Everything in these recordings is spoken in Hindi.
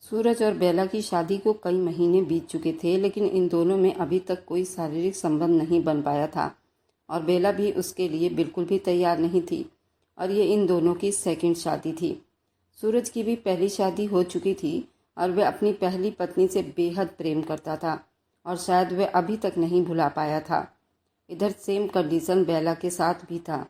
सूरज और बेला की शादी को कई महीने बीत चुके थे, लेकिन इन दोनों में अभी तक कोई शारीरिक संबंध नहीं बन पाया था और बेला भी उसके लिए बिल्कुल भी तैयार नहीं थी। और ये इन दोनों की सेकंड शादी थी। सूरज की भी पहली शादी हो चुकी थी और वह अपनी पहली पत्नी से बेहद प्रेम करता था और शायद वह अभी तक नहीं भुला पाया था। इधर सेम कंडीशन बेला के साथ भी था।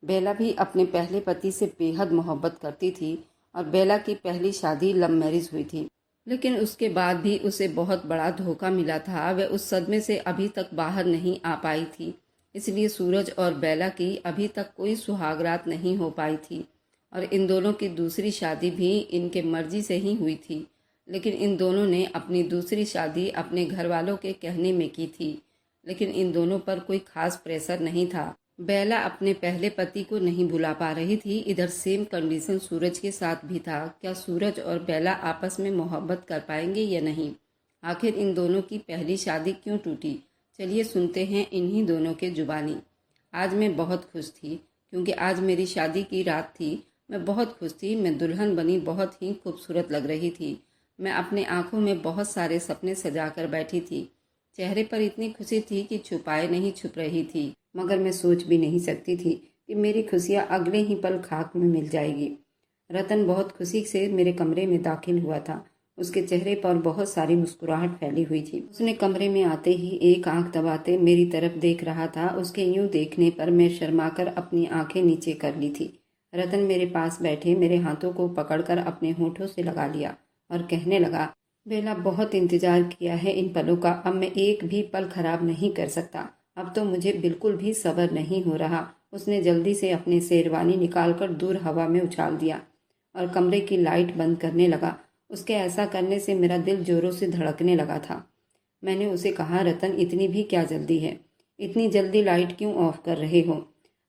बेला भी अपने पहले पति से बेहद मोहब्बत करती थी और बेला की पहली शादी लव मैरिज हुई थी, लेकिन उसके बाद भी उसे बहुत बड़ा धोखा मिला था। वह उस सदमे से अभी तक बाहर नहीं आ पाई थी, इसलिए सूरज और बेला की अभी तक कोई सुहागरात नहीं हो पाई थी। और इन दोनों की दूसरी शादी भी इनके मर्जी से ही हुई थी, लेकिन इन दोनों ने अपनी दूसरी शादी अपने घर वालों के कहने में की थी, लेकिन इन दोनों पर कोई खास प्रेशर नहीं था। बेला अपने पहले पति को नहीं भुला पा रही थी। इधर सेम कंडीशन सूरज के साथ भी था। क्या सूरज और बेला आपस में मोहब्बत कर पाएंगे या नहीं? आखिर इन दोनों की पहली शादी क्यों टूटी? चलिए सुनते हैं इन्हीं दोनों के जुबानी। आज मैं बहुत खुश थी क्योंकि आज मेरी शादी की रात थी। मैं बहुत खुश थी। मैं दुल्हन बनी बहुत ही खूबसूरत लग रही थी। मैं अपने आंखों में बहुत सारे सपने सजा कर बैठी थी। चेहरे पर इतनी खुशी थी कि छुपाए नहीं छुप रही थी, मगर मैं सोच भी नहीं सकती थी कि मेरी खुशियाँ अगले ही पल खाक में मिल जाएगी। रतन बहुत खुशी से मेरे कमरे में दाखिल हुआ था। उसके चेहरे पर बहुत सारी मुस्कुराहट फैली हुई थी। उसने कमरे में आते ही एक आंख दबाते मेरी तरफ देख रहा था। उसके यूं देखने पर मैं शर्माकर अपनी आंखें नीचे कर ली थी। रतन मेरे पास बैठे मेरे हाथों को पकड़कर अपने होठों से लगा लिया और कहने लगा, बेला, बहुत इंतजार किया है इन पलों का। अब मैं एक भी पल खराब नहीं कर सकता। अब तो मुझे बिल्कुल भी सब्र नहीं हो रहा। उसने जल्दी से अपनी शेरवानी निकालकर दूर हवा में उछाल दिया और कमरे की लाइट बंद करने लगा। उसके ऐसा करने से मेरा दिल जोरों से धड़कने लगा था। मैंने उसे कहा, रतन, इतनी भी क्या जल्दी है? इतनी जल्दी लाइट क्यों ऑफ कर रहे हो?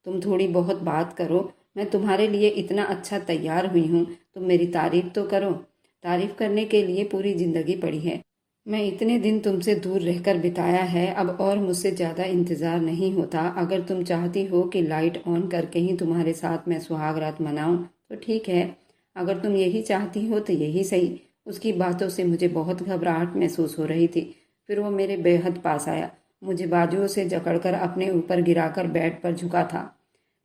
तुम थोड़ी बहुत बात करो। मैं तुम्हारे लिए इतना अच्छा तैयार हुई हूँ, तुम मेरी तारीफ तो करो। तारीफ करने के लिए पूरी जिंदगी पड़ी है। मैं इतने दिन तुमसे दूर रहकर बिताया है, अब और मुझसे ज़्यादा इंतज़ार नहीं होता। अगर तुम चाहती हो कि लाइट ऑन करके ही तुम्हारे साथ मैं सुहाग रात मनाऊं तो ठीक है। अगर तुम यही चाहती हो तो यही सही। उसकी बातों से मुझे बहुत घबराहट महसूस हो रही थी। फिर वो मेरे बेहद पास आया, मुझे बाजुओं से जकड़कर अपने ऊपर गिराकर बेड पर झुका था।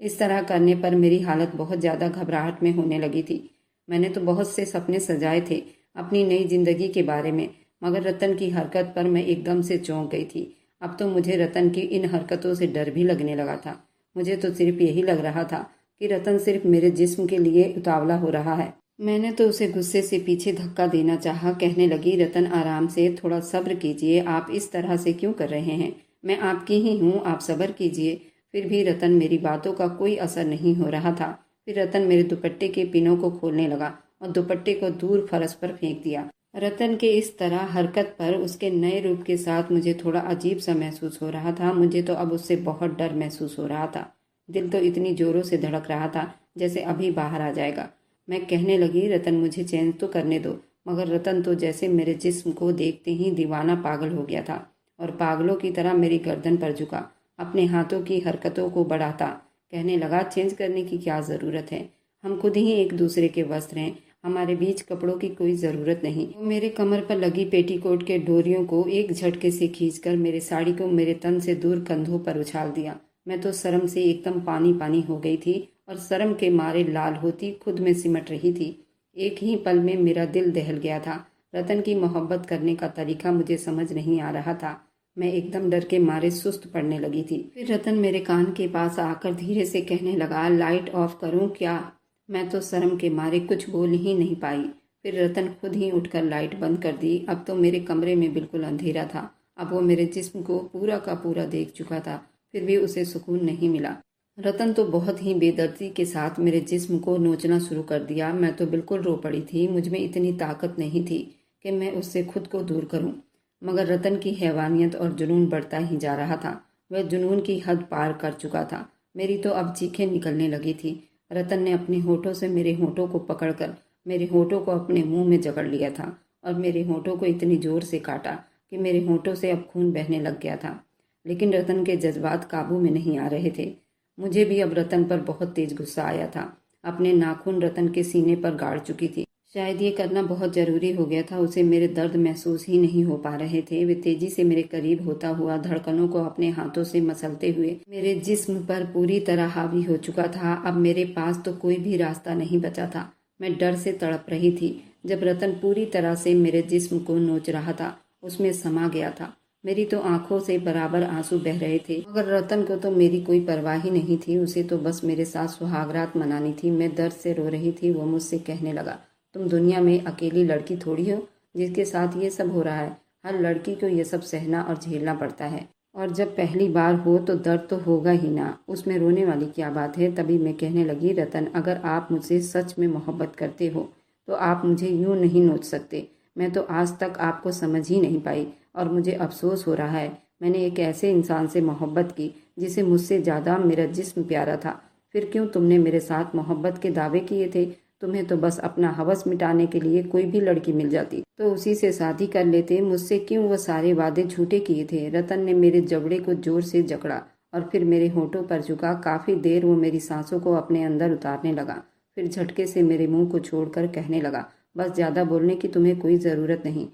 इस तरह करने पर मेरी हालत बहुत ज़्यादा घबराहट में होने लगी थी। मैंने तो बहुत से सपने सजाए थे अपनी नई जिंदगी के बारे में, मगर रतन की हरकत पर मैं एकदम से चौंक गई थी। अब तो मुझे रतन की इन हरकतों से डर भी लगने लगा था। मुझे तो सिर्फ यही लग रहा था कि रतन सिर्फ मेरे जिस्म के लिए उतावला हो रहा है। मैंने तो उसे गुस्से से पीछे धक्का देना चाहा। कहने लगी, रतन, आराम से, थोड़ा सब्र कीजिए। आप इस तरह से क्यों कर रहे हैं? मैं आपकी ही हूँ, आप सब्र कीजिए। फिर भी रतन मेरी बातों का कोई असर नहीं हो रहा था। फिर रतन मेरे दुपट्टे के पिनों को खोलने लगा और दुपट्टे को दूर फर्श पर फेंक दिया। रतन के इस तरह हरकत पर उसके नए रूप के साथ मुझे थोड़ा अजीब सा महसूस हो रहा था। मुझे तो अब उससे बहुत डर महसूस हो रहा था। दिल तो इतनी जोरों से धड़क रहा था जैसे अभी बाहर आ जाएगा। मैं कहने लगी, रतन, मुझे चैन तो करने दो। मगर रतन तो जैसे मेरे जिस्म को देखते ही दीवाना पागल हो गया था और पागलों की तरह मेरी गर्दन पर झुका, अपने हाथों की हरकतों को बढ़ाता कहने लगा, चेंज करने की क्या ज़रूरत है? हम खुद ही एक दूसरे के वस्त्र हैं। हमारे बीच कपड़ों की कोई ज़रूरत नहीं। वो मेरे कमर पर लगी पेटीकोट के डोरियों को एक झटके से खींचकर मेरे साड़ी को मेरे तन से दूर कंधों पर उछाल दिया। मैं तो शर्म से एकदम पानी पानी हो गई थी और शर्म के मारे लाल होती खुद में सिमट रही थी। एक ही पल में मेरा दिल दहल गया था। रतन की मोहब्बत करने का तरीका मुझे समझ नहीं आ रहा था। मैं एकदम डर के मारे सुस्त पड़ने लगी थी। फिर रतन मेरे कान के पास आकर धीरे से कहने लगा, लाइट ऑफ करूं क्या? मैं तो शर्म के मारे कुछ बोल ही नहीं पाई। फिर रतन खुद ही उठकर लाइट बंद कर दी। अब तो मेरे कमरे में बिल्कुल अंधेरा था। अब वो मेरे जिस्म को पूरा का पूरा देख चुका था, फिर भी उसे सुकून नहीं मिला। रतन तो बहुत ही बेदर्दी के साथ मेरे जिस्म को नोचना शुरू कर दिया। मैं तो बिल्कुल रो पड़ी थी। मुझ में इतनी ताकत नहीं थी कि मैं उससे खुद को दूर करूं, मगर रतन की हैवानियत और जुनून बढ़ता ही जा रहा था। वह जुनून की हद पार कर चुका था। मेरी तो अब चीखें निकलने लगी थी। रतन ने अपने होठों से मेरे होठों को पकड़कर मेरे होठों को अपने मुंह में जकड़ लिया था और मेरे होठों को इतनी जोर से काटा कि मेरे होठों से अब खून बहने लग गया था। लेकिन रतन के जज्बात काबू में नहीं आ रहे थे। मुझे भी अब रतन पर बहुत तेज गुस्सा आया था। अपने नाखून रतन के सीने पर गाड़ चुकी थी। शायद ये करना बहुत ज़रूरी हो गया था। उसे मेरे दर्द महसूस ही नहीं हो पा रहे थे। वे तेजी से मेरे करीब होता हुआ धड़कनों को अपने हाथों से मसलते हुए मेरे जिस्म पर पूरी तरह हावी हो चुका था। अब मेरे पास तो कोई भी रास्ता नहीं बचा था। मैं डर से तड़प रही थी। जब रतन पूरी तरह से मेरे जिस्म को नोच रहा था, उसमें समा गया था। मेरी तो आंखों से बराबर आंसू बह रहे थे, मगर रतन को तो मेरी कोई परवाह ही नहीं थी। उसे तो बस मेरे साथ सुहागरात मनानी थी। मैं दर्द से रो रही थी। वो मुझसे कहने लगा, तुम दुनिया में अकेली लड़की थोड़ी हो जिसके साथ ये सब हो रहा है। हर लड़की को ये सब सहना और झेलना पड़ता है, और जब पहली बार हो तो दर्द तो होगा ही ना। उसमें रोने वाली क्या बात है। तभी मैं कहने लगी, रतन, अगर आप मुझसे सच में मोहब्बत करते हो तो आप मुझे यूं नहीं नोच सकते। मैं तो आज तक आपको समझ ही नहीं पाई, और मुझे अफसोस हो रहा है। मैंने एक ऐसे इंसान से मोहब्बत की जिसे मुझसे ज़्यादा मेरा जिस्म प्यारा था। फिर क्यों तुमने मेरे साथ मोहब्बत के दावे किए थे? तुम्हें तो बस अपना हवस मिटाने के लिए कोई भी लड़की मिल जाती तो उसी से शादी कर लेते। मुझसे क्यों वो सारे वादे झूठे किए थे? रतन ने मेरे जबड़े को जोर से जकड़ा और फिर मेरे होठों पर झुका। काफी देर वो मेरी सांसों को अपने अंदर उतारने लगा। फिर झटके से मेरे मुंह को छोड़कर कहने लगा, बस ज्यादा बोलने की तुम्हें कोई जरूरत नहीं।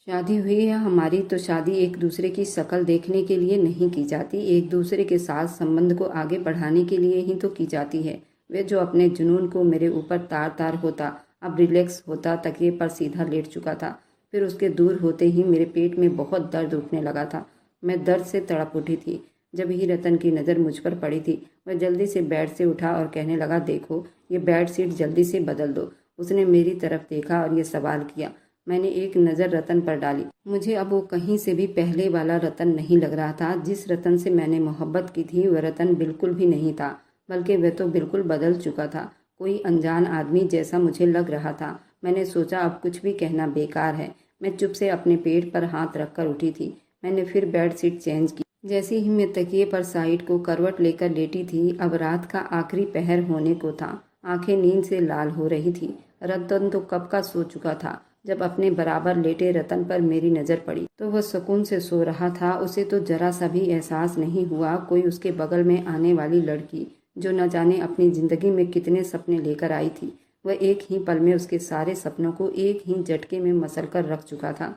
शादी हुई है हमारी तो शादी एक दूसरे की शक्ल देखने के लिए नहीं की जाती, एक दूसरे के साथ संबंध को आगे बढ़ाने के लिए ही तो की जाती है। वे जो अपने जुनून को मेरे ऊपर तार तार होता, अब रिलैक्स होता, तकिए पर सीधा लेट चुका था। फिर उसके दूर होते ही मेरे पेट में बहुत दर्द उठने लगा था। मैं दर्द से तड़प उठी थी। जब ही रतन की नज़र मुझ पर पड़ी थी, वह जल्दी से बेड से उठा और कहने लगा, देखो ये बेड शीट जल्दी से बदल दो। उसने मेरी तरफ देखा और ये सवाल किया। मैंने एक नज़र रतन पर डाली। मुझे अब वो कहीं से भी पहले वाला रतन नहीं लग रहा था। जिस रतन से मैंने मोहब्बत की थी वह रतन बिल्कुल भी नहीं था, बल्कि वह तो बिल्कुल बदल चुका था। कोई अनजान आदमी जैसा मुझे लग रहा था। मैंने सोचा अब कुछ भी कहना बेकार है। मैं चुप से अपने पेट पर हाथ रखकर उठी थी। मैंने फिर बेड शीट चेंज की। जैसे ही मैं तकिए पर साइड को करवट लेकर लेटी थी, अब रात का आखिरी पहर होने को था। आंखें नींद से लाल हो रही थी। रतन तो कब का सो चुका था। जब अपने बराबर लेटे रतन पर मेरी नज़र पड़ी तो वह सुकून से सो रहा था। उसे तो जरा सा भी एहसास नहीं हुआ कोई उसके बगल में आने वाली लड़की, जो न जाने अपनी जिंदगी में कितने सपने लेकर आई थी, वह एक ही पल में उसके सारे सपनों को एक ही झटके में मसल कर रख चुका था।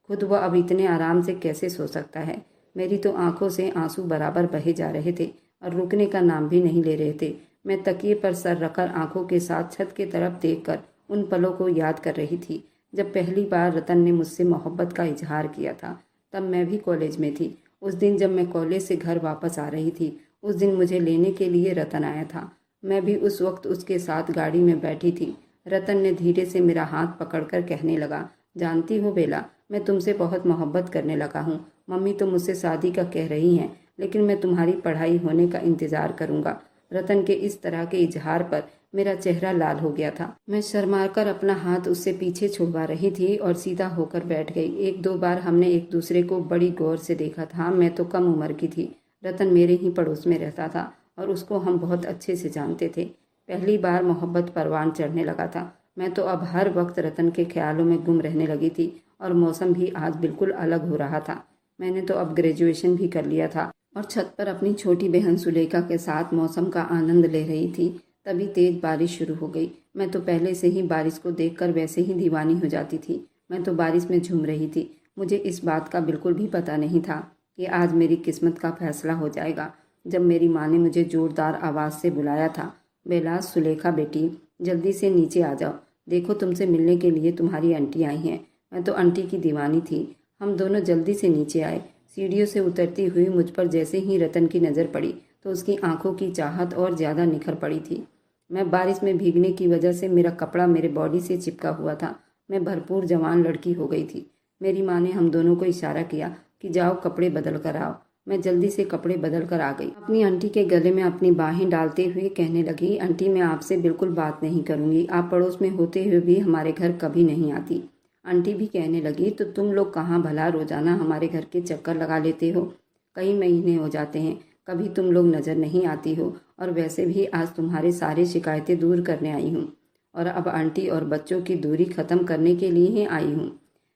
खुद वह अब इतने आराम से कैसे सो सकता है? मेरी तो आंखों से आंसू बराबर बहे जा रहे थे और रुकने का नाम भी नहीं ले रहे थे। मैं तकिए पर सर रखकर आंखों के साथ छत की तरफ देखकर उन पलों को याद कर रही थी जब पहली बार रतन ने मुझसे मोहब्बत का इजहार किया था। तब मैं भी कॉलेज में थी। उस दिन जब मैं कॉलेज से घर वापस आ रही थी, उस दिन मुझे लेने के लिए रतन आया था। मैं भी उस वक्त उसके साथ गाड़ी में बैठी थी। रतन ने धीरे से मेरा हाथ पकड़कर कहने लगा, जानती हो बेला, मैं तुमसे बहुत मोहब्बत करने लगा हूँ। मम्मी तो मुझसे शादी का कह रही हैं, लेकिन मैं तुम्हारी पढ़ाई होने का इंतज़ार करूँगा। रतन के इस तरह के इजहार पर मेरा चेहरा लाल हो गया था। मैं शर्माकर अपना हाथ उससे पीछे छुड़वा रही थी और सीधा होकर बैठ गई। एक दो बार हमने एक दूसरे को बड़ी गौर से देखा था। मैं तो कम उम्र की थी। रतन मेरे ही पड़ोस में रहता था और उसको हम बहुत अच्छे से जानते थे। पहली बार मोहब्बत परवान चढ़ने लगा था। मैं तो अब हर वक्त रतन के ख्यालों में गुम रहने लगी थी और मौसम भी आज बिल्कुल अलग हो रहा था। मैंने तो अब ग्रेजुएशन भी कर लिया था और छत पर अपनी छोटी बहन सुलेखा के साथ मौसम का आनंद ले रही थी। तभी तेज बारिश शुरू हो गई। मैं तो पहले से ही बारिश को देखकर वैसे ही दीवानी हो जाती थी। मैं तो बारिश में झूम रही थी। मुझे इस बात का बिल्कुल भी पता नहीं था कि आज मेरी किस्मत का फैसला हो जाएगा। जब मेरी माँ ने मुझे जोरदार आवाज़ से बुलाया था, बेला, सुलेखा बेटी, जल्दी से नीचे आ जाओ। देखो तुमसे मिलने के लिए तुम्हारी आंटी आई हैं। मैं तो आंटी की दीवानी थी। हम दोनों जल्दी से नीचे आए। सीढ़ियों से उतरती हुई मुझ पर जैसे ही रतन की नज़र पड़ी तो उसकी आंखों की चाहत और ज़्यादा निखर पड़ी थी। मैं बारिश में भीगने की वजह से मेरा कपड़ा मेरे बॉडी से चिपका हुआ था। मैं भरपूर जवान लड़की हो गई थी। मेरी माँ ने हम दोनों को इशारा किया कि जाओ कपड़े बदल कर आओ। मैं जल्दी से कपड़े बदल कर आ गई। अपनी आंटी के गले में अपनी बाहें डालते हुए कहने लगी, आंटी, मैं आपसे बिल्कुल बात नहीं करूँगी। आप पड़ोस में होते हुए भी हमारे घर कभी नहीं आती। आंटी भी कहने लगी, तो तुम लोग कहाँ भला रोजाना हमारे घर के चक्कर लगा लेते हो? कई महीने हो जाते हैं, कभी तुम लोग नज़र नहीं आती हो। और वैसे भी आज तुम्हारी सारी शिकायतें दूर करने आई हूँ और अब आंटी और बच्चों की दूरी ख़त्म करने के लिए ही आई हूँ।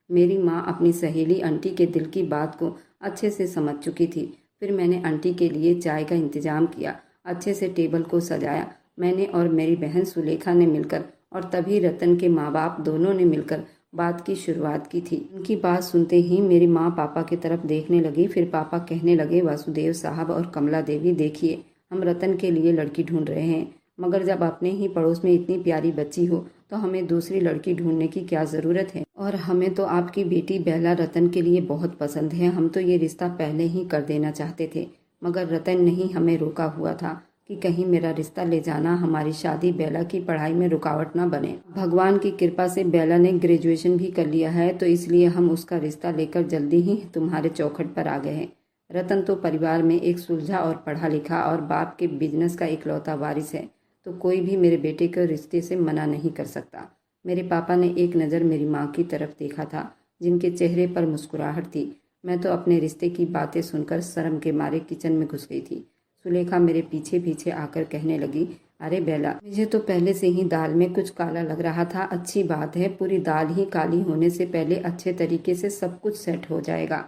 मेरी माँ अपनी सहेली आंटी के दिल की बात को अच्छे से समझ चुकी थी। फिर मैंने आंटी के लिए चाय का इंतज़ाम किया, अच्छे से टेबल को सजाया। मैंने और मेरी बहन सुलेखा ने मिलकर और तभी रतन के माँ बाप दोनों ने मिलकर बात की शुरुआत की थी। उनकी बात सुनते ही मेरी माँ पापा की तरफ देखने लगी। फिर पापा कहने लगे, वासुदेव साहब और कमला देवी, देखिए हम रतन के लिए लड़की ढूंढ रहे हैं, मगर जब अपने ही पड़ोस में इतनी प्यारी बच्ची हो तो हमें दूसरी लड़की ढूंढने की क्या ज़रूरत है। और हमें तो आपकी बेटी बेला रतन के लिए बहुत पसंद है। हम तो ये रिश्ता पहले ही कर देना चाहते थे, मगर रतन ने ही हमें रोका हुआ था कि कहीं मेरा रिश्ता ले जाना हमारी शादी बेला की पढ़ाई में रुकावट ना बने। भगवान की कृपा से बेला ने ग्रेजुएशन भी कर लिया है, तो इसलिए हम उसका रिश्ता लेकर जल्दी ही तुम्हारे चौखट पर आ गए हैं। रतन तो परिवार में एक सुलझा और पढ़ा लिखा और बाप के बिजनेस का इकलौता वारिस है, तो कोई भी मेरे बेटे को रिश्ते से मना नहीं कर सकता। मेरे पापा ने एक नज़र मेरी माँ की तरफ देखा था, जिनके चेहरे पर मुस्कुराहट थी। मैं तो अपने रिश्ते की बातें सुनकर शर्म के मारे किचन में घुस गई थी। सुलेखा मेरे पीछे पीछे आकर कहने लगी, अरे बेला, मुझे तो पहले से ही दाल में कुछ काला लग रहा था। अच्छी बात है, पूरी दाल ही काली होने से पहले अच्छे तरीके से सब कुछ सेट हो जाएगा।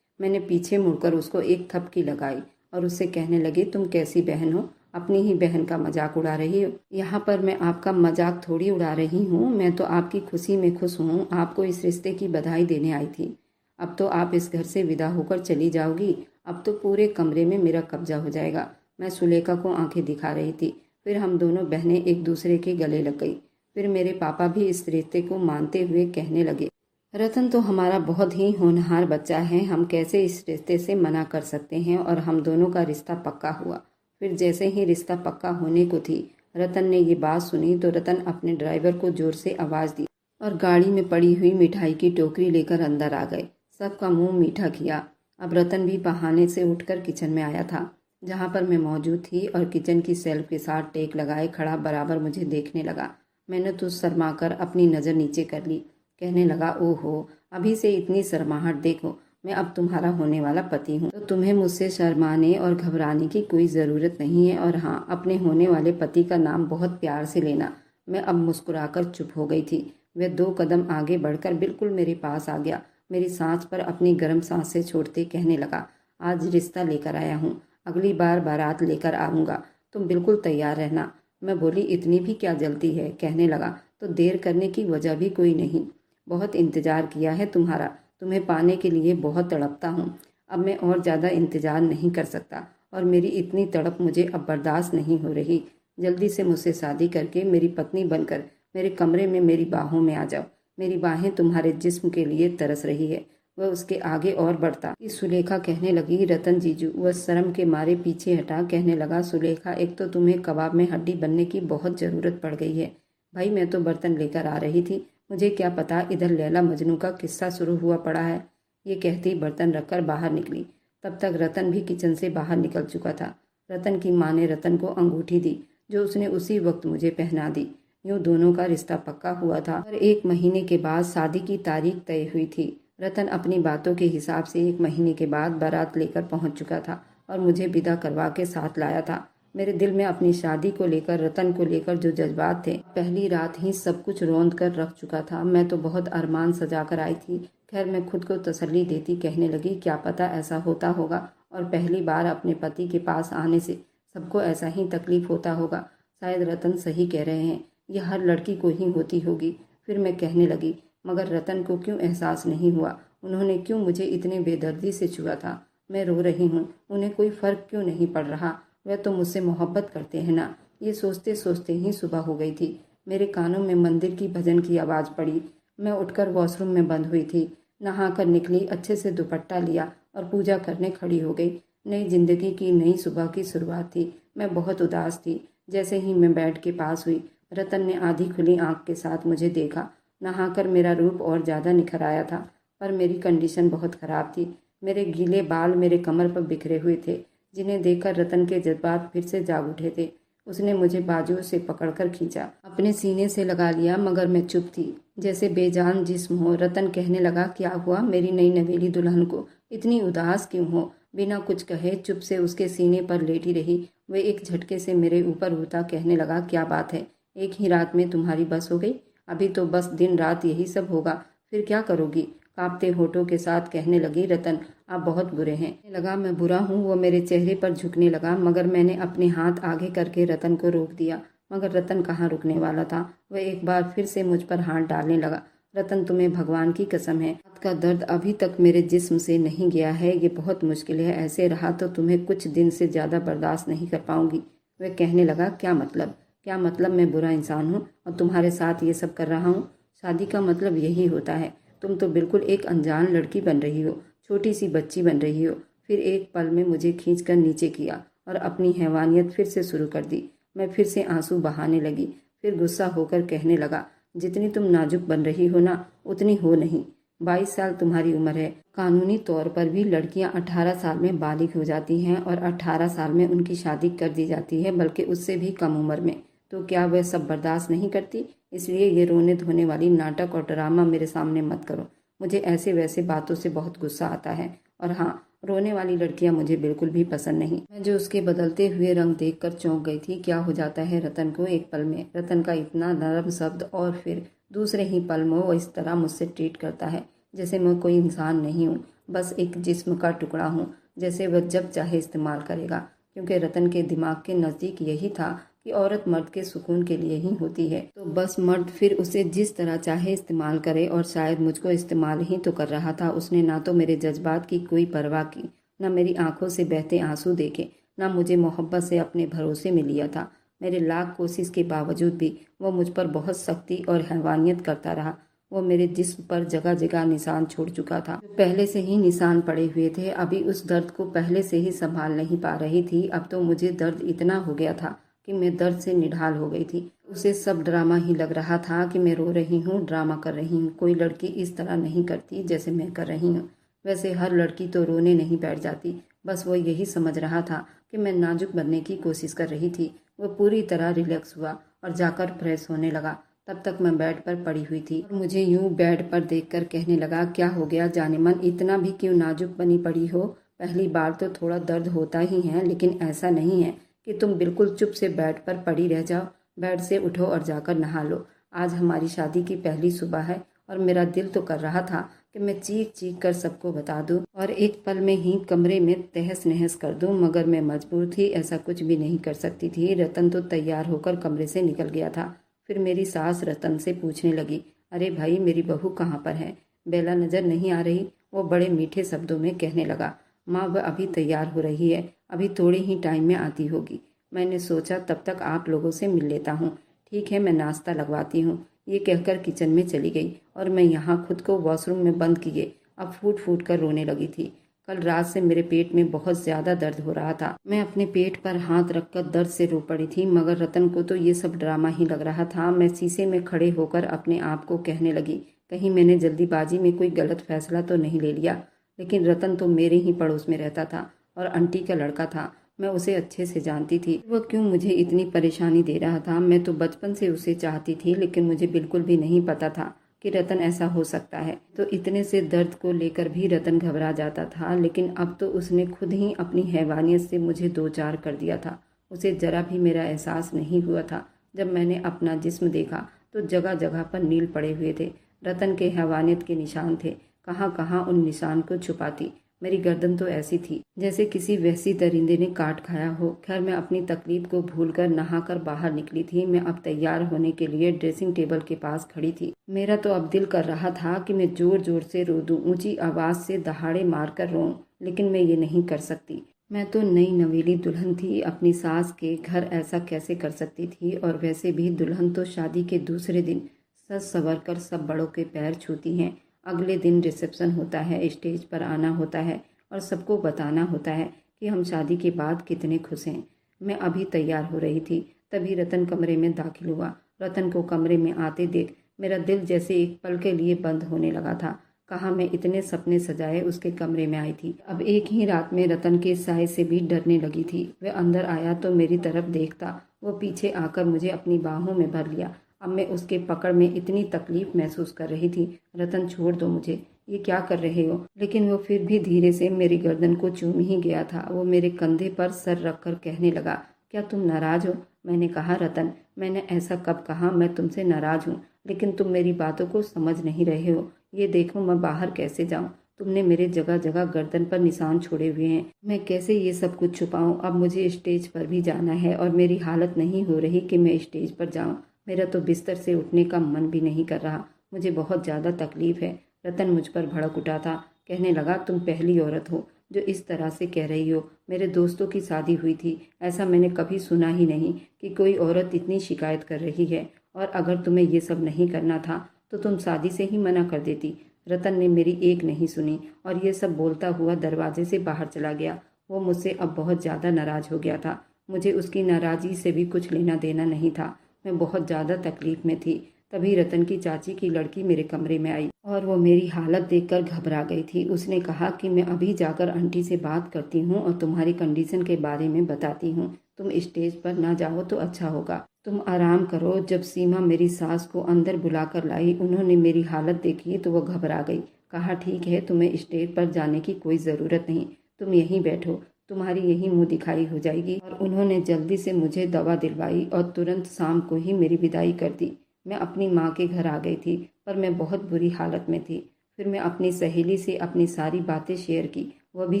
मैंने पीछे मुड़कर उसको एक थपकी लगाई और उससे कहने लगी, तुम कैसी बहन हो, अपनी ही बहन का मजाक उड़ा रही हो। यहाँ पर मैं आपका मजाक थोड़ी उड़ा रही हूँ, मैं तो आपकी खुशी में खुश हूँ। आपको इस रिश्ते की बधाई देने आई थी। अब तो आप इस घर से विदा होकर चली जाओगी। अब तो पूरे कमरे में मेरा कब्जा हो जाएगा। मैं सुलेखा को आंखें दिखा रही थी। फिर हम दोनों बहनें एक दूसरे के गले लग गई। फिर मेरे पापा भी इस रिश्ते को मानते हुए कहने लगे, रतन तो हमारा बहुत ही होनहार बच्चा है, हम कैसे इस रिश्ते से मना कर सकते हैं। और हम दोनों का रिश्ता पक्का हुआ। फिर जैसे ही रिश्ता पक्का होने को थी, रतन ने ये बात सुनी तो रतन अपने ड्राइवर को जोर से आवाज़ दी और गाड़ी में पड़ी हुई मिठाई की टोकरी लेकर अंदर आ गए। सबका मुंह मीठा किया। अब रतन भी बहाने से उठकर किचन में आया था, जहाँ पर मैं मौजूद थी, और किचन की सेल्फ के साथ टेक लगाए खड़ा बराबर मुझे देखने लगा। मैंने तो शर्माकर अपनी नज़र नीचे कर ली। कहने लगा, ओहो, अभी से इतनी शर्माहट, देखो मैं अब तुम्हारा होने वाला पति हूँ, तो तुम्हें मुझसे शर्माने और घबराने की कोई ज़रूरत नहीं है। और हाँ, अपने होने वाले पति का नाम बहुत प्यार से लेना। मैं अब मुस्कुराकर चुप हो गई थी। वह 2 कदम आगे बढ़कर बिल्कुल मेरे पास आ गया। मेरी सांस पर अपनी गर्म सांसें छोड़ते कहने लगा, आज रिश्ता लेकर आया हूँ, अगली बार बारात लेकर आऊँगा, तुम बिल्कुल तैयार रहना। मैं बोली, इतनी भी क्या जल्दी है। कहने लगा, तो देर करने की वजह भी कोई नहीं। बहुत इंतज़ार किया है तुम्हारा, तुम्हें पाने के लिए बहुत तड़पता हूँ। अब मैं और ज़्यादा इंतज़ार नहीं कर सकता, और मेरी इतनी तड़प मुझे अब बर्दाश्त नहीं हो रही। जल्दी से मुझसे शादी करके मेरी पत्नी बनकर मेरे कमरे में मेरी बाहों में आ जाओ। मेरी बाहें तुम्हारे जिस्म के लिए तरस रही है। वह उसके आगे और बढ़ता कि सुलेखा कहने लगी, रतन जीजू। वह शर्म के मारे पीछे हटा। कहने लगा, सुलेखा, एक तो तुम्हें कबाब में हड्डी बनने की बहुत ज़रूरत पड़ गई है। भाई, मैं तो बर्तन लेकर आ रही थी, मुझे क्या पता इधर लैला मजनू का किस्सा शुरू हुआ पड़ा है। ये कहती बर्तन रखकर बाहर निकली। तब तक रतन भी किचन से बाहर निकल चुका था। रतन की माँ ने रतन को अंगूठी दी, जो उसने उसी वक्त मुझे पहना दी। यूँ दोनों का रिश्ता पक्का हुआ था और 1 महीने के बाद शादी की तारीख तय हुई थी। रतन अपनी बातों के हिसाब से 1 महीने के बाद बारात लेकर पहुंच चुका था और मुझे विदा करवा के साथ लाया था। मेरे दिल में अपनी शादी को लेकर, रतन को लेकर जो जज्बात थे, पहली रात ही सब कुछ रौंद कर रख चुका था। मैं तो बहुत अरमान सजा कर आई थी। खैर, मैं खुद को तसल्ली देती कहने लगी, क्या पता ऐसा होता होगा, और पहली बार अपने पति के पास आने से सबको ऐसा ही तकलीफ होता होगा। शायद रतन सही कह रहे हैं, यह हर लड़की को ही होती होगी। फिर मैं कहने लगी, मगर रतन को क्यों एहसास नहीं हुआ? उन्होंने क्यों मुझे इतने बेदर्दी से छुआ था? मैं रो रही हूँ, उन्हें कोई फ़र्क क्यों नहीं पड़ रहा? वह तो मुझसे मोहब्बत करते हैं ना। ये सोचते सोचते ही सुबह हो गई थी। मेरे कानों में मंदिर की भजन की आवाज़ पड़ी। मैं उठकर वॉशरूम में बंद हुई थी। नहाकर निकली, अच्छे से दुपट्टा लिया और पूजा करने खड़ी हो गई। नई जिंदगी की नई सुबह की शुरुआत थी। मैं बहुत उदास थी। जैसे ही मैं बेड के पास हुई, रतन ने आधी खुली आंख के साथ मुझे देखा। नहाकर मेरा रूप और ज़्यादा निखर आया था, पर मेरी कंडीशन बहुत ख़राब थी। मेरे गीले बाल मेरे कमर पर बिखरे हुए थे, जिन्हें देखकर रतन के जज्बात फिर से जाग उठे थे। उसने मुझे बाजुओं से पकड़कर खींचा, अपने सीने से लगा लिया, मगर मैं चुप थी, जैसे बेजान जिस्म हो। रतन कहने लगा, क्या हुआ? मेरी नई नवेली दुल्हन को इतनी उदास क्यों हो? बिना कुछ कहे चुप से उसके सीने पर लेटी रही। वह एक झटके से मेरे ऊपर उठा, कहने लगा, क्या बात है? एक ही रात में तुम्हारी बस हो गई? अभी तो बस दिन रात यही सब होगा, फिर क्या करोगी? कांपते होठों के साथ कहने लगी, रतन आप बहुत बुरे हैं। लगा मैं बुरा हूँ। वो मेरे चेहरे पर झुकने लगा, मगर मैंने अपने हाथ आगे करके रतन को रोक दिया। मगर रतन कहाँ रुकने वाला था। वह एक बार फिर से मुझ पर हाथ डालने लगा। रतन, तुम्हें भगवान की कसम है, हाथ का दर्द अभी तक मेरे जिस्म से नहीं गया है। ये बहुत मुश्किल है, ऐसे रहा तो तुम्हें कुछ दिन से ज़्यादा बर्दाश्त नहीं कर पाऊंगी। वह कहने लगा, क्या मतलब? क्या मतलब मैं बुरा इंसान हूँ और तुम्हारे साथ ये सब कर रहा हूँ? शादी का मतलब यही होता है। तुम तो बिल्कुल एक अनजान लड़की बन रही हो, छोटी सी बच्ची बन रही हो। फिर एक पल में मुझे खींचकर नीचे किया और अपनी हैवानियत फिर से शुरू कर दी। मैं फिर से आंसू बहाने लगी। फिर गुस्सा होकर कहने लगा, जितनी तुम नाजुक बन रही हो ना, उतनी हो नहीं। 22 साल तुम्हारी उम्र है। कानूनी तौर पर भी लड़कियां 18 साल में बालिग हो जाती हैं और 18 साल में उनकी शादी कर दी जाती है, बल्कि उससे भी कम उम्र में। तो क्या वह सब बर्दाश्त नहीं करती? इसलिए ये रोने धोने वाली नाटक और ड्रामा मेरे सामने मत करो। मुझे ऐसे वैसे बातों से बहुत गुस्सा आता है। और हाँ, रोने वाली लड़कियां मुझे बिल्कुल भी पसंद नहीं। मैं जो उसके बदलते हुए रंग देखकर चौंक गई थी। क्या हो जाता है रतन को एक पल में? रतन का इतना नरम शब्द, और फिर दूसरे ही पल में वो इस तरह मुझसे ट्रीट करता है जैसे मैं कोई इंसान नहीं हूँ, बस एक जिस्म का टुकड़ा हूँ, जैसे वह जब चाहे इस्तेमाल करेगा। क्योंकि रतन के दिमाग के नज़दीक यही था कि औरत मर्द के सुकून के लिए ही होती है, तो बस मर्द फिर उसे जिस तरह चाहे इस्तेमाल करे। और शायद मुझको इस्तेमाल ही तो कर रहा था। उसने ना तो मेरे जज्बात की कोई परवाह की, ना मेरी आंखों से बहते आंसू देखे, ना मुझे मोहब्बत से अपने भरोसे में लिया था। मेरे लाख कोशिश के बावजूद भी वह मुझ पर बहुत सख्ती और हैवानियत करता रहा। वो मेरे जिस्म पर जगह जगह निशान छोड़ चुका था, जो पहले से ही निशान पड़े हुए थे। अभी उस दर्द को पहले से ही संभाल नहीं पा रही थी। अब तो मुझे दर्द इतना हो गया था कि मैं दर्द से निढाल हो गई थी। उसे सब ड्रामा ही लग रहा था कि मैं रो रही हूँ, ड्रामा कर रही हूँ। कोई लड़की इस तरह नहीं करती जैसे मैं कर रही हूँ। वैसे हर लड़की तो रोने नहीं बैठ जाती। बस वो यही समझ रहा था कि मैं नाजुक बनने की कोशिश कर रही थी। वो पूरी तरह रिलैक्स हुआ और जाकर फ्रेश होने लगा। तब तक मैं बेड पर पड़ी हुई थी और मुझे यूं बेड पर देखकर कहने लगा, क्या हो गया जाने मन, इतना भी क्यों नाजुक बनी पड़ी हो? पहली बार तो थोड़ा दर्द होता ही है, लेकिन ऐसा नहीं है कि तुम बिल्कुल चुप से बेड पर पड़ी रह जाओ। बेड से उठो और जाकर नहा लो। आज हमारी शादी की पहली सुबह है और मेरा दिल तो कर रहा था कि मैं चीख चीख कर सबको बता दूं और एक पल में ही कमरे में तहस नहस कर दूं, मगर मैं मजबूर थी, ऐसा कुछ भी नहीं कर सकती थी। रतन तो तैयार होकर कमरे से निकल गया था। फिर मेरी सास रतन से पूछने लगी, अरे भाई, मेरी बहू कहाँ पर है? बेला नजर नहीं आ रही? वो बड़े मीठे शब्दों में कहने लगा, माँ वह अभी तैयार हो रही है, अभी थोड़े ही टाइम में आती होगी। मैंने सोचा तब तक आप लोगों से मिल लेता हूँ। ठीक है, मैं नाश्ता लगवाती हूँ। ये कहकर किचन में चली गई और मैं यहाँ खुद को वॉशरूम में बंद किए अब फूट फूट कर रोने लगी थी। कल रात से मेरे पेट में बहुत ज्यादा दर्द हो रहा था। मैं अपने पेट पर हाथ रखकर दर्द से रो पड़ी थी, मगर रतन को तो ये सब ड्रामा ही लग रहा था। मैं शीशे में खड़े होकर अपने आप को कहने लगी, कहीं मैंने जल्दीबाजी में कोई गलत फैसला तो नहीं ले लिया। लेकिन रतन तो मेरे ही पड़ोस में रहता था और आंटी का लड़का था। मैं उसे अच्छे से जानती थी। वह क्यों मुझे इतनी परेशानी दे रहा था? मैं तो बचपन से उसे चाहती थी, लेकिन मुझे बिल्कुल भी नहीं पता था कि रतन ऐसा हो सकता है। तो इतने से दर्द को लेकर भी रतन घबरा जाता था, लेकिन अब तो उसने खुद ही अपनी हैवानियत से मुझे दो चार कर दिया था। उसे जरा भी मेरा एहसास नहीं हुआ था। जब मैंने अपना जिस्म देखा तो जगह जगह पर नील पड़े हुए थे। रतन के हैवानियत के निशान थे। कहाँ कहाँ उन निशान को छुपाती। मेरी गर्दन तो ऐसी थी जैसे किसी वहशी दरिंदे ने काट खाया हो। खैर, मैं अपनी तकलीफ को भूलकर नहाकर बाहर निकली थी। मैं अब तैयार होने के लिए ड्रेसिंग टेबल के पास खड़ी थी। मेरा तो अब दिल कर रहा था कि मैं जोर जोर से रो दूं, ऊंची आवाज से दहाड़े मारकर रोऊं, लेकिन मैं ये नहीं कर सकती। मैं तो नई नवेली दुल्हन थी। अपनी सास के घर ऐसा कैसे कर सकती थी? और वैसे भी दुल्हन तो शादी के दूसरे दिन सज संवर कर सब बड़ों के पैर छूती हैं। अगले दिन रिसेप्शन होता है, स्टेज पर आना होता है और सबको बताना होता है कि हम शादी के बाद कितने खुश हैं। मैं अभी तैयार हो रही थी, तभी रतन कमरे में दाखिल हुआ। रतन को कमरे में आते देख मेरा दिल जैसे एक पल के लिए बंद होने लगा था। कहाँ मैं इतने सपने सजाए उसके कमरे में आई थी। अब एक ही रात में रतन के साय से भी डरने लगी थी। वह अंदर आया तो मेरी तरफ देखता, वो पीछे आकर मुझे अपनी बाहों में भर लिया। अब मैं उसके पकड़ में इतनी तकलीफ महसूस कर रही थी। रतन, छोड़ दो मुझे, ये क्या कर रहे हो? लेकिन वो फिर भी धीरे से मेरी गर्दन को चूम ही गया था। वो मेरे कंधे पर सर रखकर कहने लगा, क्या तुम नाराज हो? मैंने कहा, रतन, मैंने ऐसा कब कहा? मैं तुमसे नाराज हूँ, लेकिन तुम मेरी बातों को समझ नहीं रहे हो। ये देखो मैं बाहर कैसे जाऊँ? तुमने मेरे जगह जगह गर्दन पर निशान छोड़े हुए हैं। मैं कैसे ये सब कुछ छुपाऊं? अब मुझे स्टेज पर भी जाना है और मेरी हालत नहीं हो रही कि मैं स्टेज पर जाऊं। मेरा तो बिस्तर से उठने का मन भी नहीं कर रहा। मुझे बहुत ज़्यादा तकलीफ है। रतन मुझ पर भड़क उठा था। कहने लगा, तुम पहली औरत हो जो इस तरह से कह रही हो। मेरे दोस्तों की शादी हुई थी, ऐसा मैंने कभी सुना ही नहीं कि कोई औरत इतनी शिकायत कर रही है। और अगर तुम्हें ये सब नहीं करना था तो तुम शादी से ही मना कर देती। रतन ने मेरी एक नहीं सुनी और ये सब बोलता हुआ दरवाजे से बाहर चला गया। वो मुझसे अब बहुत ज़्यादा नाराज़ हो गया था। मुझे उसकी नाराज़गी से भी कुछ लेना देना नहीं था। मैं बहुत ज़्यादा तकलीफ में थी। तभी रतन की चाची की लड़की मेरे कमरे में आई और वो मेरी हालत देखकर घबरा गई थी। उसने कहा कि मैं अभी जाकर आंटी से बात करती हूँ और तुम्हारी कंडीशन के बारे में बताती हूँ। तुम स्टेज पर ना जाओ तो अच्छा होगा। तुम आराम करो। जब सीमा मेरी सास को अंदर बुलाकर लाई, उन्होंने मेरी हालत देखी तो वह घबरा गई। कहा, ठीक है, तुम्हें स्टेज पर जाने की कोई ज़रूरत नहीं, तुम यहीं बैठो, तुम्हारी यहीं मुंह दिखाई हो जाएगी। और उन्होंने जल्दी से मुझे दवा दिलवाई और तुरंत शाम को ही मेरी विदाई कर दी। मैं अपनी माँ के घर आ गई थी, पर मैं बहुत बुरी हालत में थी। फिर मैं अपनी सहेली से अपनी सारी बातें शेयर की। वह भी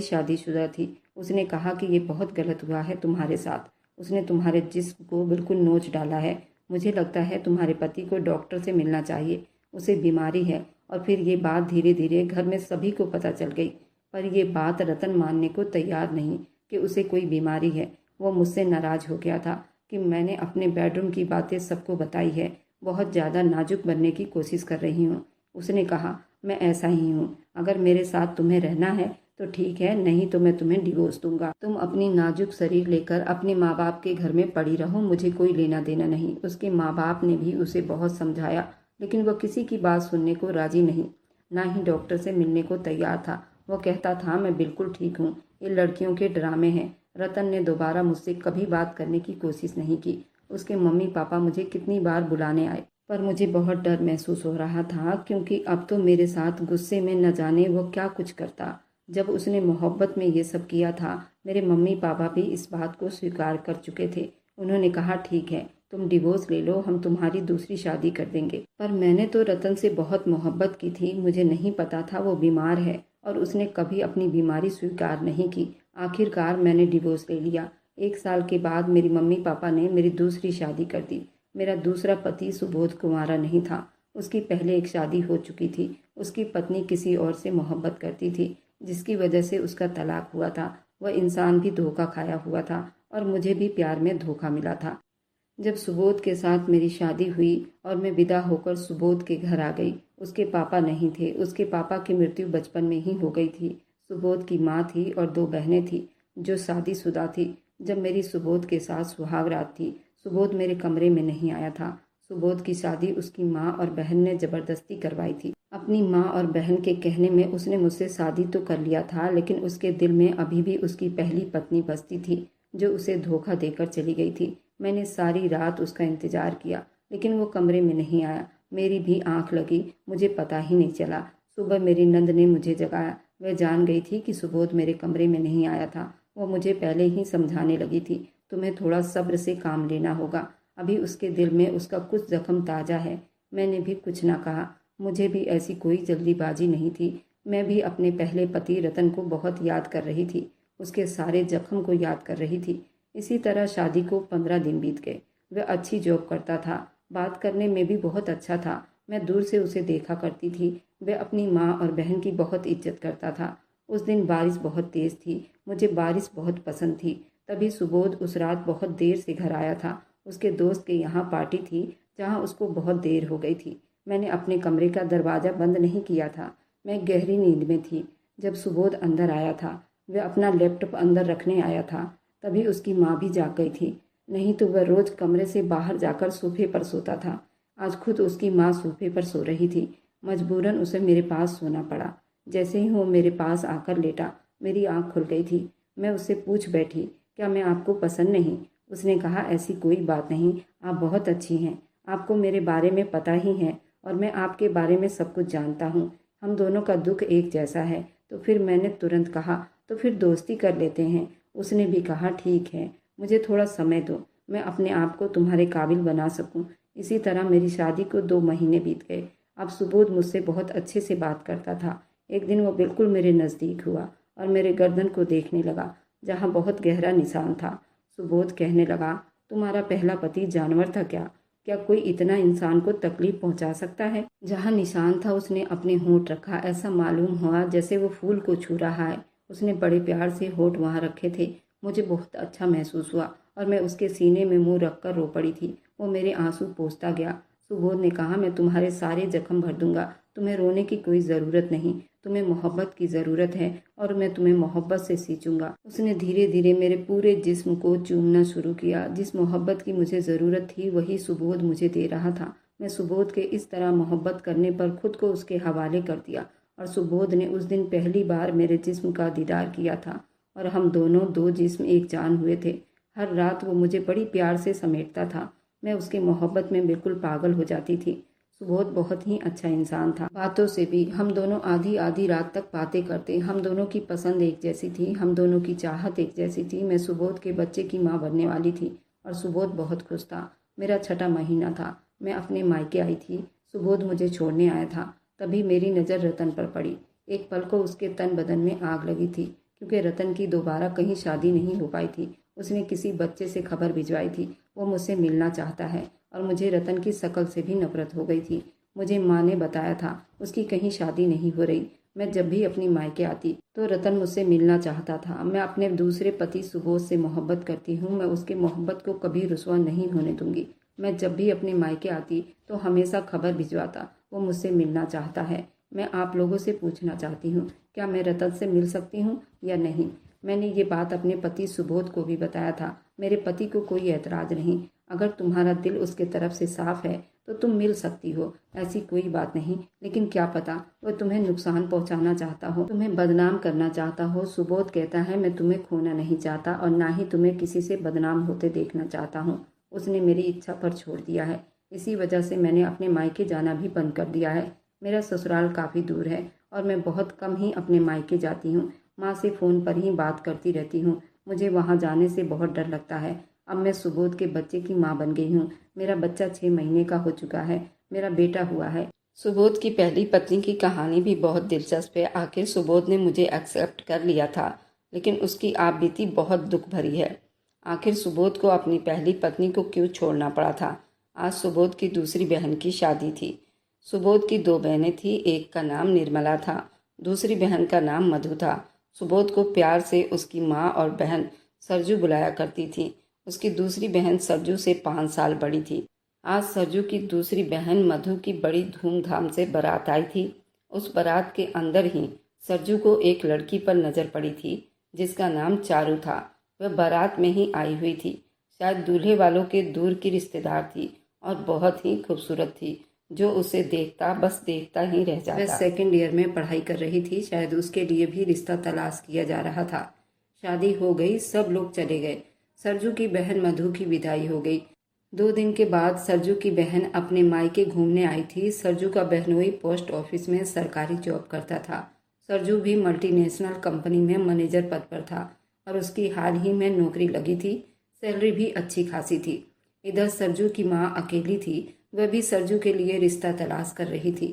शादीशुदा थी। उसने कहा कि ये बहुत गलत हुआ है तुम्हारे साथ। उसने तुम्हारे जिस्म को बिल्कुल नोच डाला है। मुझे लगता है तुम्हारे पति को डॉक्टर से मिलना चाहिए, उसे बीमारी है। और फिर ये बात धीरे धीरे घर में सभी को पता चल गई। पर यह बात रतन मानने को तैयार नहीं कि उसे कोई बीमारी है। वो मुझसे नाराज हो गया था कि मैंने अपने बेडरूम की बातें सबको बताई है। बहुत ज़्यादा नाजुक बनने की कोशिश कर रही हूँ। उसने कहा, मैं ऐसा ही हूँ। अगर मेरे साथ तुम्हें रहना है तो ठीक है, नहीं तो मैं तुम्हें डिवोर्स दूंगा। तुम अपनी नाजुक शरीर लेकर अपने माँ बाप के घर में पड़ी रहो, मुझे कोई लेना देना नहीं। उसके माँ बाप ने भी उसे बहुत समझाया, लेकिन वह किसी की बात सुनने को राजी नहीं, ना ही डॉक्टर से मिलने को तैयार था। वह कहता था, मैं बिल्कुल ठीक हूँ, ये लड़कियों के ड्रामे हैं। रतन ने दोबारा मुझसे कभी बात करने की कोशिश नहीं की। उसके मम्मी पापा मुझे कितनी बार बुलाने आए, पर मुझे बहुत डर महसूस हो रहा था, क्योंकि अब तो मेरे साथ गुस्से में न जाने वो क्या कुछ करता। जब उसने मोहब्बत में ये सब किया था, मेरे मम्मी पापा भी इस बात को स्वीकार कर चुके थे। उन्होंने कहा, ठीक है, तुम डिवोर्स ले लो, हम तुम्हारी दूसरी शादी कर देंगे। पर मैंने तो रतन से बहुत मोहब्बत की थी। मुझे नहीं पता था वो बीमार है और उसने कभी अपनी बीमारी स्वीकार नहीं की। आखिरकार मैंने डिवोर्स ले लिया। 1 साल के बाद मेरी मम्मी पापा ने मेरी दूसरी शादी कर दी। मेरा दूसरा पति सुबोध कुंवारा नहीं था। उसकी पहले एक शादी हो चुकी थी। उसकी पत्नी किसी और से मोहब्बत करती थी, जिसकी वजह से उसका तलाक हुआ था। वह इंसान भी धोखा खाया हुआ था और मुझे भी प्यार में धोखा मिला था। जब सुबोध के साथ मेरी शादी हुई और मैं विदा होकर सुबोध के घर आ गई, उसके पापा नहीं थे। उसके पापा की मृत्यु बचपन में ही हो गई थी। सुबोध की माँ थी और 2 बहनें थी जो शादीशुदा थी। जब मेरी सुबोध के साथ सुहाग रात थी, सुबोध मेरे कमरे में नहीं आया था। सुबोध की शादी उसकी माँ और बहन ने जबरदस्ती करवाई थी। अपनी माँ और बहन के कहने में उसने मुझसे शादी तो कर लिया था, लेकिन उसके दिल में अभी भी उसकी पहली पत्नी बसती थी, जो उसे धोखा देकर चली गई थी। मैंने सारी रात उसका इंतजार किया, लेकिन वो कमरे में नहीं आया। मेरी भी आंख लगी, मुझे पता ही नहीं चला। सुबह मेरी नंद ने मुझे जगाया। वह जान गई थी कि सुबोध मेरे कमरे में नहीं आया था। वो मुझे पहले ही समझाने लगी थी, तुम्हें थोड़ा सब्र से काम लेना होगा, अभी उसके दिल में उसका कुछ जख्म ताज़ा है। मैंने भी कुछ ना कहा। मुझे भी ऐसी कोई जल्दीबाजी नहीं थी। मैं भी अपने पहले पति रतन को बहुत याद कर रही थी, उसके सारे जख्म को याद कर रही थी। इसी तरह शादी को 15 दिन बीत गए। वह अच्छी जॉब करता था, बात करने में भी बहुत अच्छा था। मैं दूर से उसे देखा करती थी। वह अपनी माँ और बहन की बहुत इज्जत करता था। उस दिन बारिश बहुत तेज़ थी। मुझे बारिश बहुत पसंद थी। तभी सुबोध उस रात बहुत देर से घर आया था। उसके दोस्त के यहाँ पार्टी थी, जहाँ उसको बहुत देर हो गई थी। मैंने अपने कमरे का दरवाज़ा बंद नहीं किया था। मैं गहरी नींद में थी जब सुबोध अंदर आया था। वह अपना लैपटॉप अंदर रखने आया था। तभी उसकी माँ भी जाग गई थी, नहीं तो वह रोज़ कमरे से बाहर जाकर सोफे पर सोता था। आज खुद उसकी माँ सोफे पर सो रही थी। मजबूरन उसे मेरे पास सोना पड़ा। जैसे ही वो मेरे पास आकर लेटा, मेरी आँख खुल गई थी। मैं उससे पूछ बैठी, क्या मैं आपको पसंद नहीं? उसने कहा, ऐसी कोई बात नहीं, आप बहुत अच्छी हैं। आपको मेरे बारे में पता ही है और मैं आपके बारे में सब कुछ जानता हूँ। हम दोनों का दुख एक जैसा है। तो फिर मैंने तुरंत कहा, तो फिर दोस्ती कर लेते हैं। उसने भी कहा, ठीक है, मुझे थोड़ा समय दो, मैं अपने आप को तुम्हारे काबिल बना सकूं। इसी तरह मेरी शादी को 2 महीने बीत गए। अब सुबोध मुझसे बहुत अच्छे से बात करता था। एक दिन वो बिल्कुल मेरे नज़दीक हुआ और मेरे गर्दन को देखने लगा, जहाँ बहुत गहरा निशान था। सुबोध कहने लगा, तुम्हारा पहला पति जानवर था क्या? क्या कोई इतना इंसान को तकलीफ पहुंचा सकता है? जहाँ निशान था उसने अपने होंठ रखा। ऐसा मालूम हुआ जैसे वो फूल को छू रहा है। उसने बड़े प्यार से होंठ वहाँ रखे थे। मुझे बहुत अच्छा महसूस हुआ और मैं उसके सीने में मुंह रखकर रो पड़ी थी। वो मेरे आंसू पोंछता गया। सुबोध ने कहा, मैं तुम्हारे सारे जख्म भर दूंगा। तुम्हें रोने की कोई ज़रूरत नहीं। तुम्हें मोहब्बत की ज़रूरत है और मैं तुम्हें मोहब्बत से सींचूंगा। उसने धीरे धीरे मेरे पूरे जिस्म को चूमना शुरू किया। जिस मोहब्बत की मुझे ज़रूरत थी वही सुबोध मुझे दे रहा था। मैं सुबोध के इस तरह मोहब्बत करने पर खुद को उसके हवाले कर दिया और सुबोध ने उस दिन पहली बार मेरे जिस्म का दीदार किया था और हम दोनों दो जिस्म एक जान हुए थे। हर रात वो मुझे बड़ी प्यार से समेटता था। मैं उसकी मोहब्बत में बिल्कुल पागल हो जाती थी। सुबोध बहुत ही अच्छा इंसान था। बातों से भी हम दोनों आधी आधी रात तक बातें करते। हम दोनों की पसंद एक जैसी थी, हम दोनों की चाहत एक जैसी थी। मैं सुबोध के बच्चे की माँ बनने वाली थी और सुबोध बहुत खुश था। मेरा छठा महीना था। मैं अपने मायके आई थी। सुबोध मुझे छोड़ने आया था। तभी मेरी नज़र रतन पर पड़ी। एक पल को उसके तन बदन में आग लगी थी, क्योंकि रतन की दोबारा कहीं शादी नहीं हो पाई थी। उसने किसी बच्चे से खबर भिजवाई थी। वो मुझसे मिलना चाहता है और मुझे रतन की शक्ल से भी नफरत हो गई थी। मुझे माँ ने बताया था उसकी कहीं शादी नहीं हो रही। मैं जब भी अपनी मायके आती तो रतन मुझसे मिलना चाहता था। मैं अपने दूसरे पति सुबोध से मोहब्बत करती हूँ। मैं उसकी मोहब्बत को कभी रुसवा नहीं होने दूंगी। मैं जब भी अपने मायके आती तो हमेशा खबर भिजवाता। वो मुझसे मिलना चाहता है। मैं आप लोगों से पूछना चाहती हूँ, क्या मैं रतन से मिल सकती हूँ या नहीं? मैंने ये बात अपने पति सुबोध को भी बताया था। मेरे पति को कोई एतराज़ नहीं। अगर तुम्हारा दिल उसके तरफ से साफ है तो तुम मिल सकती हो, ऐसी कोई बात नहीं। लेकिन क्या पता वह तुम्हें नुकसान पहुंचाना चाहता हो, तुम्हें बदनाम करना चाहता हो। सुबोध कहता है, मैं तुम्हें खोना नहीं चाहता और ना ही तुम्हें किसी से बदनाम होते देखना चाहता हूँ। उसने मेरी इच्छा पर छोड़ दिया है। इसी वजह से मैंने अपने मायके जाना भी बंद कर दिया है। मेरा ससुराल काफ़ी दूर है और मैं बहुत कम ही अपने मायके जाती हूँ। माँ से फ़ोन पर ही बात करती रहती हूँ। मुझे वहाँ जाने से बहुत डर लगता है। अब मैं सुबोध के बच्चे की माँ बन गई हूँ। मेरा बच्चा 6 महीने का हो चुका है। मेरा बेटा हुआ है। सुबोध की पहली पत्नी की कहानी भी बहुत दिलचस्प है। आखिर सुबोध ने मुझे एक्सेप्ट कर लिया था, लेकिन उसकी आप बीती बहुत दुख भरी है। आखिर सुबोध को अपनी पहली पत्नी को क्यों छोड़ना पड़ा था? आज सुबोध की दूसरी बहन की शादी थी। सुबोध की 2 बहनें थी। एक का नाम निर्मला था, दूसरी बहन का नाम मधु था। सुबोध को प्यार से उसकी माँ और बहन सरजू बुलाया करती थी। उसकी दूसरी बहन सरजू से 5 साल बड़ी थी। आज सरजू की दूसरी बहन मधु की बड़ी धूमधाम से बारात आई थी। उस बारात के अंदर ही सरजू को एक लड़की पर नजर पड़ी थी, जिसका नाम चारू था। वह बारात में ही आई हुई थी। शायद दूल्हे वालों के दूर की रिश्तेदार थी और बहुत ही खूबसूरत थी। जो उसे देखता बस देखता ही रह जाता। वह 2nd ईयर में पढ़ाई कर रही थी। शायद उसके लिए भी रिश्ता तलाश किया जा रहा था। शादी हो गई, सब लोग चले गए। सरजू की बहन मधु की विदाई हो गई। 2 दिन के बाद सरजू की बहन अपने मायके घूमने आई थी। सरजू का बहनोई पोस्ट ऑफिस में सरकारी जॉब करता था। सरजू भी मल्टीनेशनल कंपनी में मैनेजर पद पर था और उसकी हाल ही में नौकरी लगी थी। सैलरी भी अच्छी खासी थी। इधर सरजू की माँ अकेली थी। वह भी सरजू के लिए रिश्ता तलाश कर रही थी।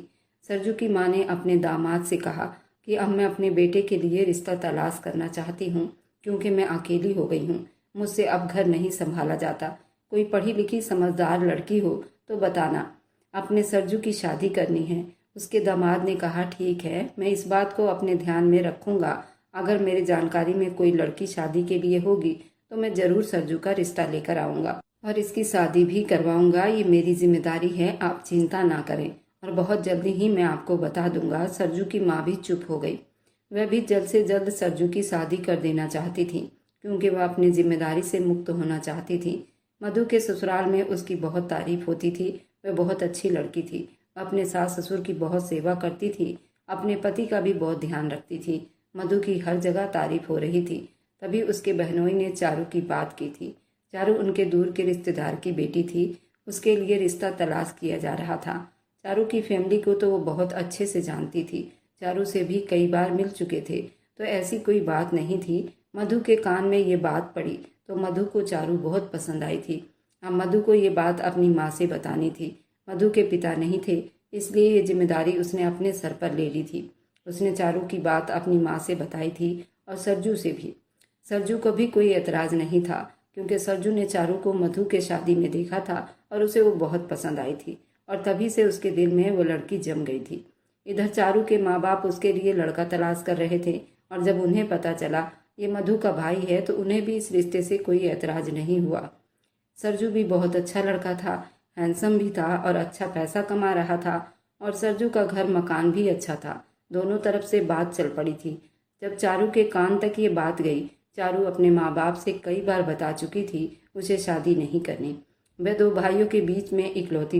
सरजू की माँ ने अपने दामाद से कहा कि अब मैं अपने बेटे के लिए रिश्ता तलाश करना चाहती हूँ, क्योंकि मैं अकेली हो गई हूँ। मुझसे अब घर नहीं संभाला जाता। कोई पढ़ी लिखी समझदार लड़की हो तो बताना। अपने सरजू की शादी करनी है। उसके दामाद ने कहा, ठीक है, मैं इस बात को अपने ध्यान में रखूंगा। अगर मेरी जानकारी में कोई लड़की शादी के लिए होगी तो मैं ज़रूर सरजू का रिश्ता लेकर आऊँगा और इसकी शादी भी करवाऊँगा। ये मेरी जिम्मेदारी है, आप चिंता ना करें और बहुत जल्दी ही मैं आपको बता दूंगा। सरजू की माँ भी चुप हो गई। वह भी जल्द से जल्द सरजू की शादी कर देना चाहती थी, क्योंकि वह अपनी जिम्मेदारी से मुक्त होना चाहती थी। मधु के ससुराल में उसकी बहुत तारीफ होती थी। वह बहुत अच्छी लड़की थी। वह अपने सास ससुर की बहुत सेवा करती थी। अपने पति का भी बहुत ध्यान रखती थी। मधु की हर जगह तारीफ हो रही थी। तभी उसके बहनोई ने चारू की बात की थी। चारू उनके दूर के रिश्तेदार की बेटी थी। उसके लिए रिश्ता तलाश किया जा रहा था। चारू की फैमिली को तो वो बहुत अच्छे से जानती थी। चारू से भी कई बार मिल चुके थे, तो ऐसी कोई बात नहीं थी। मधु के कान में ये बात पड़ी तो मधु को चारू बहुत पसंद आई थी। अब मधु को ये बात अपनी माँ से बतानी थी। मधु के पिता नहीं थे, इसलिए ये जिम्मेदारी उसने अपने सर पर ले ली थी। उसने चारू की बात अपनी माँ से बताई थी और सरजू से भी। सरजू को भी कोई एतराज़ नहीं था, क्योंकि सरजू ने चारू को मधु के शादी में देखा था और उसे वो बहुत पसंद आई थी और तभी से उसके दिल में वो लड़की जम गई थी। इधर चारू के माँ बाप उसके लिए लड़का तलाश कर रहे थे और जब उन्हें पता चला ये मधु का भाई है तो उन्हें भी इस रिश्ते से कोई एतराज़ नहीं हुआ। सरजू भी बहुत अच्छा लड़का था, हैंडसम भी था और अच्छा पैसा कमा रहा था और सरजू का घर मकान भी अच्छा था। दोनों तरफ से बात चल पड़ी थी। जब चारू के कान तक ये बात गई, चारू अपने माँ बाप से कई बार बता चुकी थी उसे शादी नहीं करनी। वह दो भाइयों के बीच में इकलौती